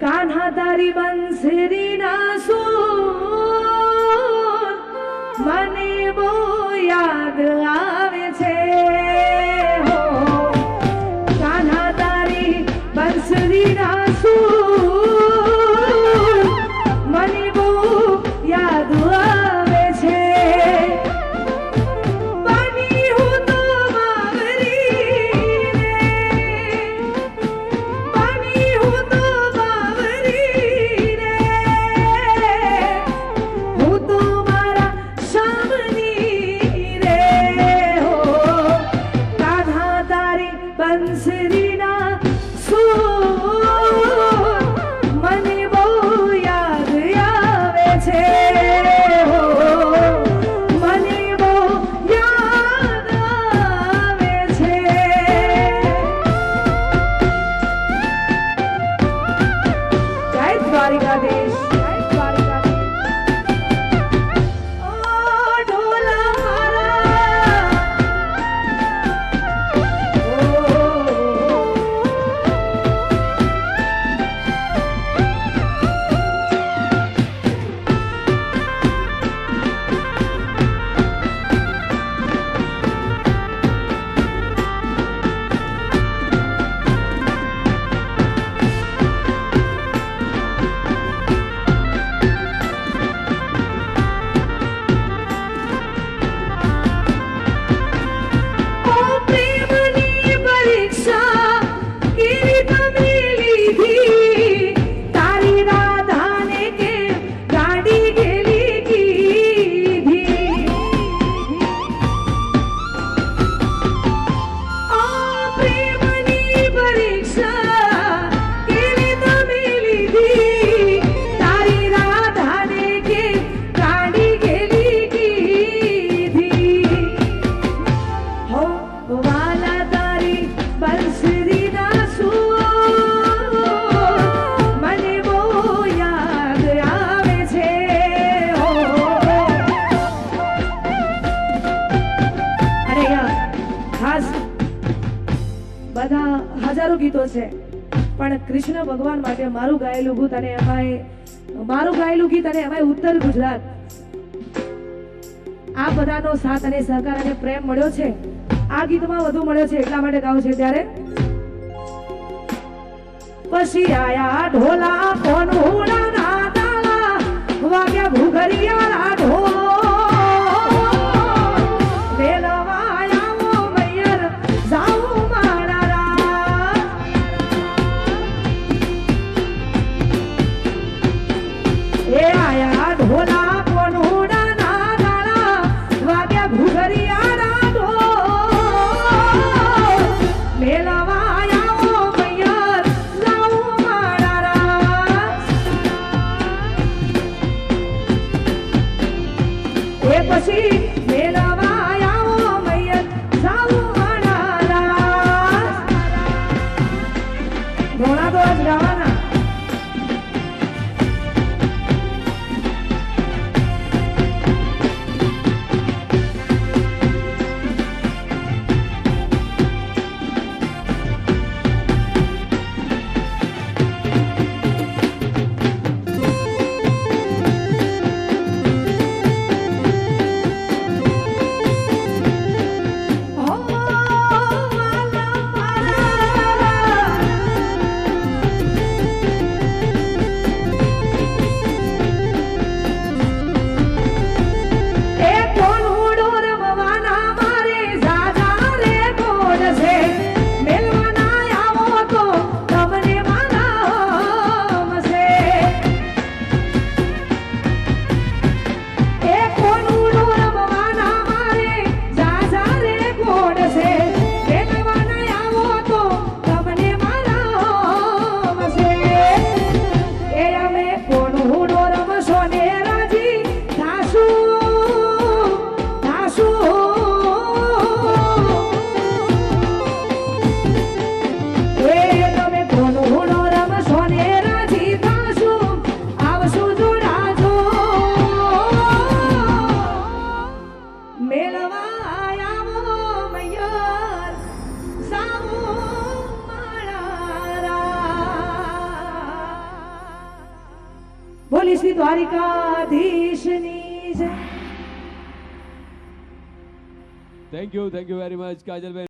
કાન્હા તારી બંસરીના સૂર મને બહુ યાદ આવે છે હો કાન્હા તારી બંસરીના સૂર મને બહુ યાદ આવે છે પાણી હું તો બાવરી રે પાણી હું તો બાવરી રે હું તો મારા સામની રે હો કાન્હા તારી બંસરીના સૂર મને બહુ યાદ આવે છે હો મને બહુ યાદ આવે છે જય દ્વારિકાધીશ જય દ્વારિકાધીશ ઓ ઢોલા મારા ઓ પ્રેમની પરીક્ષા કેવી તમે લીધી તારી રાધાને કે ગાડી ગેલી કીધી ઓ પ્રેમની પરીક્ષા કેવી તમે લીધી તારી રાધાને કે ગાડી ગેલી કીધી હો વાલા તારી બંસરીના સૂર મને બહુ યાદ આવે છે હો અરે યાર ખાસ બધા હજારો ગીતો છે પણ કૃષ્ણ ભગવાન માટે મારું ગાયેલું ગીત અને એમાંય ઉત્તર ગુજરાત આ બધાનો સાથ અને સહકાર અને પ્રેમ મળ્યો છે આ ગીતમાં વધુ મળ્યો છે એટલા માટે ગાઉં છે ત્યારે પછી આયા ઢોલા કોનુડા ના તાલા વાગ્યા ભૂગરિયા ઢોલ વેલવાયા મૈયર જાઉં મારા રાત એ આયા ઢોલા કોનુડા ના તાલા વાગ્યા ભૂગરિયા ઢોલ મેલવાયા મૈયર જાઉં મારા રાત બોલી શ્રી દ્વારિકાધીશની જય. Thank you very much કાજલબેન.